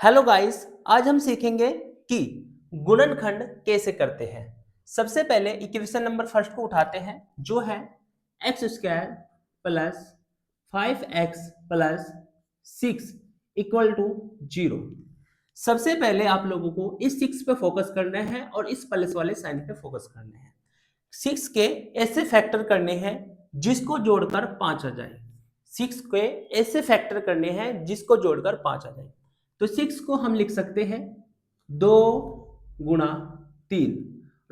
Hello guys, आज हम सीखेंगे कि गुणनखंड कैसे करते हैं। सबसे पहले इक्वेशन नंबर फर्स्ट को उठाते हैं, जो है X square plus 5x plus 6 equal to 0। सबसे पहले आप लोगों को इस 6 पे फोकस करना है और इस प्लस वाले साइन पे फोकस करना है। 6 के ऐसे फैक्टर करने हैं जिसको जोड़कर 5 आ जाए। 6 के ऐसे फैक्टर करने हैं जिसको जोड़कर 5 आ जाए। तो 6 को हम लिख सकते हैं 2 गुणा 3।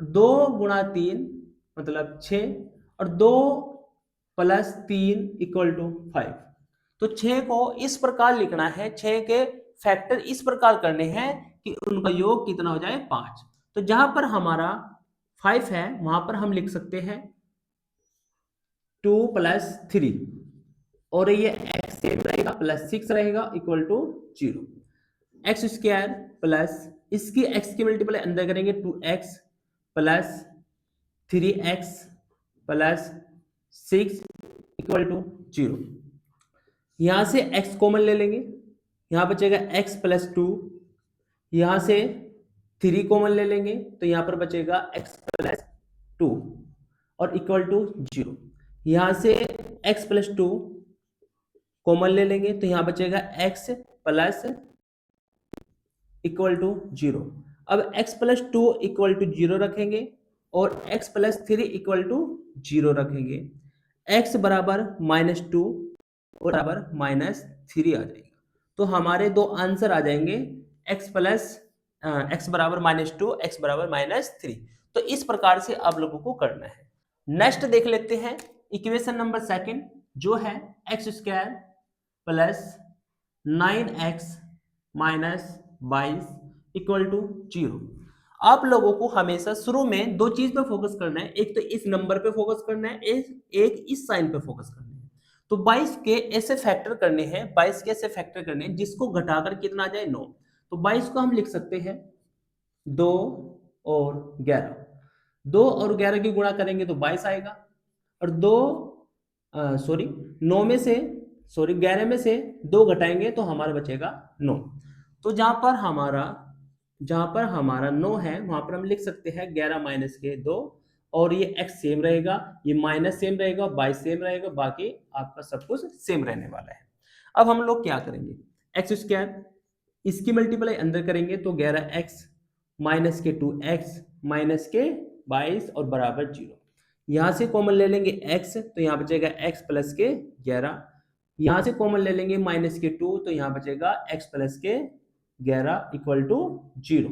2 गुणा 3 मतलब 6 और 2 प्लस 3 इक्वल टू 5। तो 6 को इस प्रकार लिखना है, 6 के फैक्टर इस प्रकार करने हैं कि उनका योग कितना हो जाए 5। तो जहां पर हमारा 5 है वहां पर हम लिख सकते हैं 2 प्लस 3 और ये x सेम रहेगा प्लस 6 रहेगा equal to 0। X square plus इसकी x की मल्टीप्लाई अंदर करेंगे 2x plus 3x plus 6 equal to 0। यहां से x कॉमन ले लेंगे, यहां बचेगा x प्लस 2। यहां से 3 कॉमन ले लेंगे तो यहां पर बचेगा x प्लस 2 और इक्वल टू 0। यहां से x प्लस 2 कॉमन ले लेंगे तो यहां बचेगा x प्लस इक्वल टू 0। अब x प्लस 2 इक्वल टू 0 रखेंगे और x प्लस 3 इक्वल टू 0 रखेंगे। x बराबर -2 और बराबर -3 आ जाएगा। तो हमारे दो आंसर आ जाएंगे x प्लस x बराबर -2, x बराबर -3। तो इस प्रकार से आप लोगों को करना है। नेक्स्ट देख लेते हैं इक्वेशन नंबर सेकंड, जो है X square plus 9x minus 22 equal to 0। आप लोगों को हमेशा शुरू में दो चीज पे फोकस करना है, एक तो इस नंबर पे फोकस करना है, एक इस साइन पे फोकस करना है। तो 22 के ऐसे फैक्टर करने हैं, 22 के ऐसे फैक्टर करने हैं जिसको घटाकर कितना आ जाए 9। तो 22 को हम लिख सकते हैं 2 और 11। 2 और 11 की गुणा करेंगे तो 22 आएगा और 9 में से 11 में से 2 घटाएंगे तो हमारा बचेगा 9। तो जहां पर हमारा 9 है वहां पर हम लिख सकते हैं 11 माइनस के 2 और ये x सेम रहेगा, ये माइनस सेम रहेगा, 22 सेम रहेगा, बाकी आपका सब कुछ सेम रहने वाला है। अब हम लोग क्या करेंगे, एक्स स्क्वायर इसकी मल्टीप्लाई अंदर करेंगे तो 11x माइनस के 2x माइनस के 22 और बराबर 0। यहां से कॉमन ले लेंगे x तो यहां बचेगा x प्लस के 11। यहां से कॉमन ले लेंगे माइनस के 2 तो यहां बचेगा x प्लस के 11 इक्वल टू 0।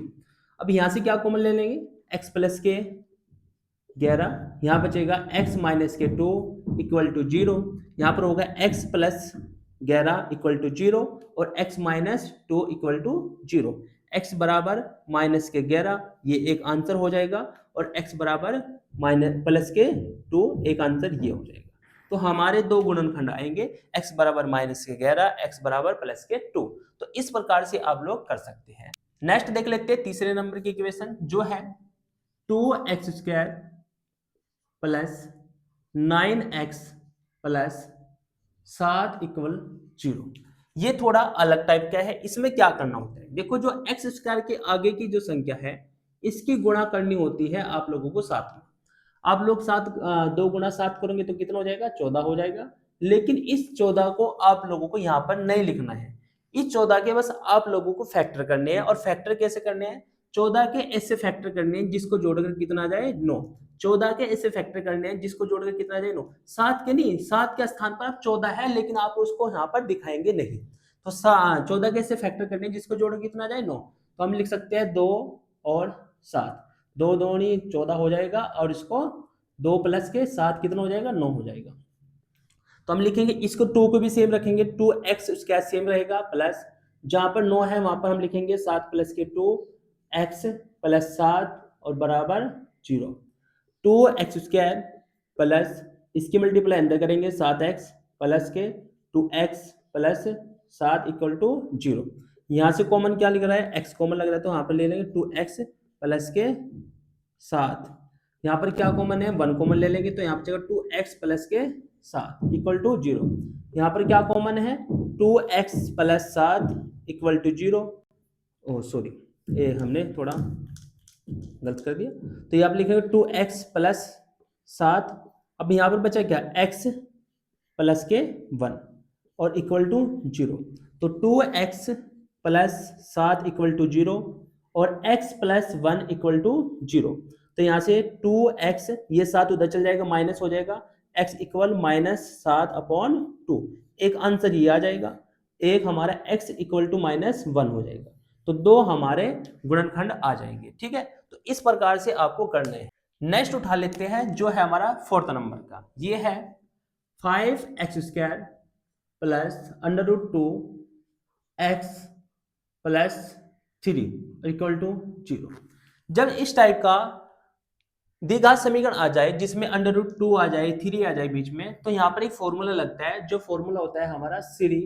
अब यहां से क्या कॉमन ले लेंगे, x प्लस के 11, यहां बचेगा x माइनस के 2 इक्वल टू 0। यहां पर होगा x प्लस 11 इक्वल टू 0 और x minus 2 equal to 0। x बराबर माइनस के 11 ये एक आंसर हो जाएगा और x बराबर माइनस प्लस के 2 एक आंसर ये हो जाएगा। तो हमारे दो गुणनखंड आएंगे, x बराबर माइनस के 11, x बराबर प्लस के 2। तो इस प्रकार से आप लोग कर सकते हैं। नेक्स्ट देख लेते हैं तीसरे नंबर की इक्वेशन, जो है 2x square plus 9x plus 7 equal 0। ये थोड़ा अलग टाइप का है। इसमें क्या करना होता है, देखो जो एक्स स्क्वायर के आगे की जो संख्या है इसकी गुणा करनी होती है आप लोगों को 7 में। आप लोग 2 गुणा 7 करोगे तो कितना हो जाएगा, 14 हो जाएगा। लेकिन इस 14 को आप लोगों को यहाँ पर नहीं लिखना है। इस 14 के बस आप लोगों को फैक्टर करने हैं। और फैक्टर कैसे करने हैं, 14 के ऐसे फैक्टर करने हैं जिसको जोड़कर कितना आ जाए 9। 14 के ऐसे फैक्टर करने हैं जिसको जोड़कर कितना आ जाए 9। 7 के नहीं, 7 के स्थान पर आप 14 है लेकिन आप उसको यहाँ पर दिखाएंगे नहीं। तो 14 के ऐसे फैक्टर करने हैं जिसको जोड़कर कितना आ जाए 9। तो हम लिख सकते हैं 2 और 7, 2 दूनी 14 हो जाएगा और इसको 2 प्लस के 7 कितना हो जाएगा, 9 हो जाएगा। तो हम लिखेंगे इसको 2 को भी सेम रखेंगे, 2x उसका सेम रहेगा प्लस जहां पर 9 है वहां पर हम लिखेंगे 7 प्लस के 2x प्लस 7 और बराबर 0। 2x स्क्वायर प्लस इसकी मल्टीप्लाई अंदर करेंगे 7x प्लस के 2x प्लस 7 इक्वल टू 0। यहाँ से कॉमन क्या लिख रहा है, x कॉमन लग रहा है तो यहाँ पर ले लेंगे 2x प्लस के 7। यहाँ पर क्या कॉमन है, 1 कॉमन ले लेंगे तो यहाँ पर 2x प्लस के 7 इक्वल टू 0। यहाँ पर क्या कॉमन है, 2x plus 7 equal to 0। Oh sorry, ये हमने थोड़ा गलत कर दिया। तो ये आप लिखेंगे 2x प्लस 7, अब यहाँ पर बचा क्या, x प्लस के 1 और इक्वल टू 0। तो 2x प्लस 7 इक्वल टू 0 और x प्लस 1 इक्वल टू 0। तो यहाँ से 2x, ये 7 उधर चल जाएगा, माइनस हो जाएगा, x इक्वल -7/2। एक आंसर ये आ जाएगा, एक हमारा x इक्वल टू -1 हो जाएगा। तो दो हमारे गुणनखंड आ जाएंगे। ठीक है, तो इस प्रकार से आपको करना है। नेक्स्ट उठा लेते हैं जो है हमारा 4th नंबर का, ये है 5x² plus √2 x plus 3 equal to 0। जब इस टाइप का द्विघात समीकरण आ जाए जिसमें √2 आ जाए, 3 आ जाए बीच में, तो यहां पर एक फॉर्मूला लगता है, जो फॉर्मूला होता है हमारा श्री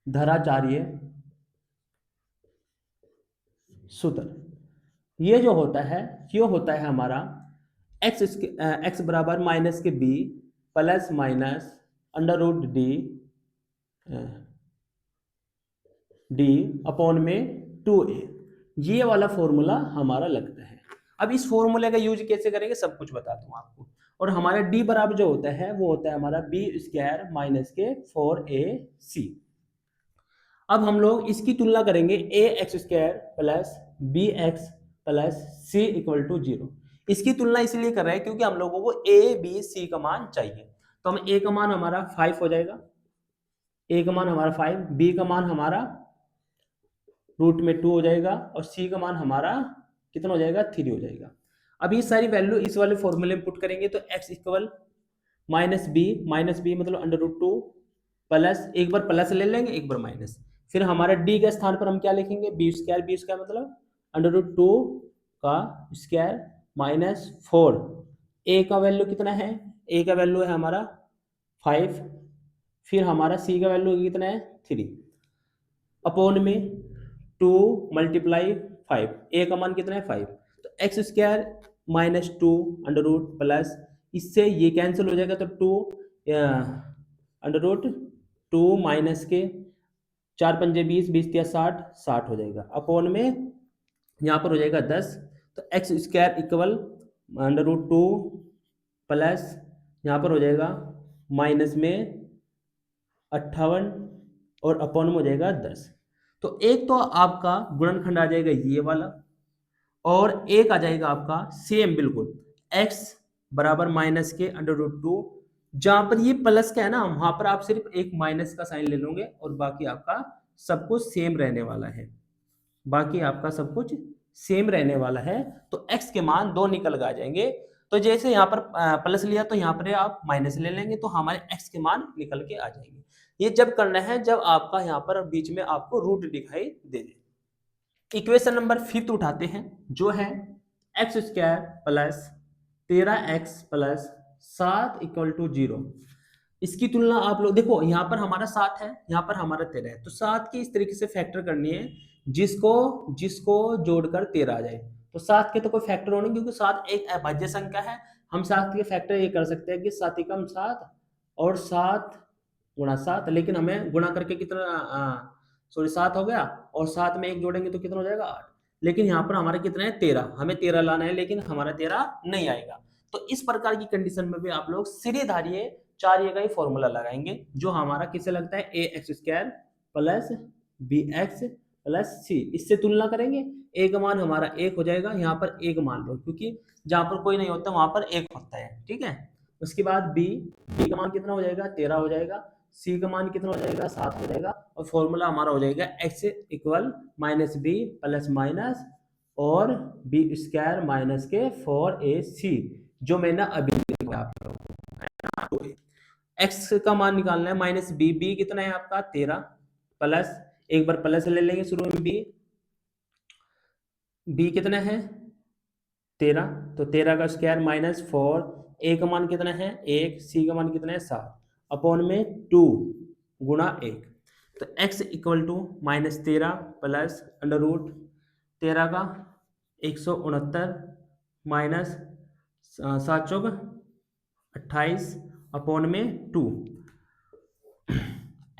धराचार्य सूत्र। ये जो होता है, ये होता है हमारा x बराबर माइनस के b plus minus √d upon में 2a, ये वाला फॉर्मूला हमारा लगता है। अब इस फॉर्मूले का यूज कैसे करेंगे सब कुछ बताता हूं आपको। और हमारा d बराबर जो होता है वो होता है हमारा b² माइनस के 4ac। अब हम लोग इसकी तुलना करेंगे ax² plus bx plus c equal to 0। इसकी तुलना इसलिए कर रहे हैं क्योंकि हम लोगों को a b c का मान चाहिए। तो हम a का मान हमारा 5 हो जाएगा, a का मान हमारा 5, b का मान हमारा रूट में 2 हो जाएगा और c का मान हमारा कितना हो जाएगा, 3 हो जाएगा। अब ये सारी वैल्यू इस वाले फॉर्मूले में पुट करेंगे तो x इक्वल माइनस बी मतलब √2 प्लस, एक बार प्लस ले लेंगे एक बार माइनस, फिर हमारा d के स्थान पर हम क्या लिखेंगे, b² मतलब √2 का स्क्वायर माइनस 4। a का वैल्यू कितना है, a का वैल्यू है हमारा 5, फिर हमारा c का वैल्यू कितना है 3, अपॉन में 2 मल्टीप्लाई 5, a का मान कितना है 5। तो x² minus 2 under root plus, इससे ये कैंसिल हो जाएगा तो 2 अंडर रूट 2 माइनस के 4 पंजे 20, 20 या 60, 60 हो जाएगा, अपॉन में यहाँ पर हो जाएगा 10। तो x² इक्वल √2 प्लस यहाँ पर हो जाएगा माइनस में 58 और अपॉन में हो जाएगा 10। तो एक तो आपका गुणनखंड आ जाएगा ये वाला, और एक आ जाएगा आपका सेम बिल्कुल x बराबर माइनस के √2, जहां पर ये प्लस का है ना, वहां पर आप सिर्फ एक माइनस का साइन ले लोगे और बाकी आपका सब कुछ सेम रहने वाला है, बाकी आपका सब कुछ सेम रहने वाला है। तो x के मान दो निकल के आ जाएंगे। तो जैसे यहाँ पर प्लस लिया तो यहाँ पर आप माइनस ले लेंगे तो हमारे x के मान निकल के आ जाएंगे। ये जब करना है जब आपका यहाँ पर बीच में आपको रूट दिखाई दे दे। इक्वेशन नंबर 5 उठाते हैं जो है x² plus 13x plus 7 equal to 0। इसकी तुलना आप लोग देखो, यहाँ पर हमारा 7 है, यहाँ पर हमारा 13 है, तो 7 की इस तरीके से फैक्टर करनी है जिसको जिसको जोड़कर 13 आ जाए। तो 7 के तो कोई फैक्टर होने, क्योंकि 7 एक अभाज्य संख्या है। हम 7 के फैक्टर ये कर सकते हैं कि 7 एकम 7 और 7 गुणा 7, लेकिन हमें गुणा करके कितना, सॉरी 7 हो गया और 7 में एक जोड़ेंगे तो कितना हो जाएगा 8। लेकिन यहाँ पर हमारा कितना है 13, हमें 13 लाना है लेकिन हमारा 13 नहीं आएगा। तो इस प्रकार की कंडीशन में भी आप लोग सीधे चार्य का ही फॉर्मूला लगाएंगे जो हमारा किससे लगता है ax² plus bx plus c। इससे तुलना करेंगे, a का मान हमारा 1 हो जाएगा, यहाँ पर 1 मान लो क्योंकि जहां पर कोई नहीं होता वहां पर 1 होता है। ठीक है, उसके बाद b का मान कितना हो जाएगा 13 हो जाएगा, c का मान कितना हो जाएगा 7 हो जाएगा, और फॉर्मूला हमारा हो जाएगा x equal minus B plus minus और b² माइनस के 4ac, जो मैंने अभी लिखा आप लोगों को। x का मान निकालना है माइनस बी कितना है आपका 13 प्लस, एक बार प्लस ले लेंगे शुरू में b कितना है 13, तो 13 का स्क्वायर माइनस 4, a का मान कितना है 1, c का मान कितना है 7, अपॉन में 2 गुणा 1। तो x equal to -13 plus under root 13 का 169 माइनस 7 चौक 28 अपॉन में 2।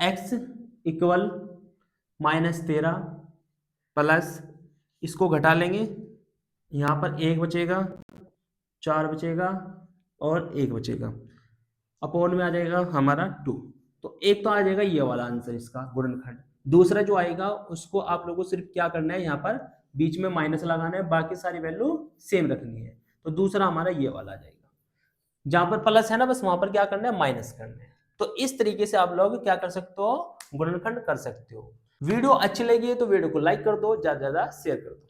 x इक्वल -13 प्लस इसको घटा लेंगे, यहाँ पर 1 बचेगा, 4 बचेगा और 1 बचेगा, अपॉन में आ जाएगा हमारा 2। तो एक तो आ जाएगा ये वाला आंसर इसका गुणनखंड। दूसरा जो आएगा उसको आप लोगों को सिर्फ क्या करना है, यहाँ पर बीच में माइनस लगाना है, बाकी सारी वैल्यू सेम रखनी है। तो दूसरा हमारा ये वाला आ जाएगा, जहां पर प्लस है ना बस वहां पर क्या करना है, माइनस करना है। तो इस तरीके से आप लोग क्या कर सकते हो, गुणनखंड कर सकते हो। वीडियो अच्छी लगी है तो वीडियो को लाइक कर दो, ज्यादा से ज्यादा शेयर कर दो।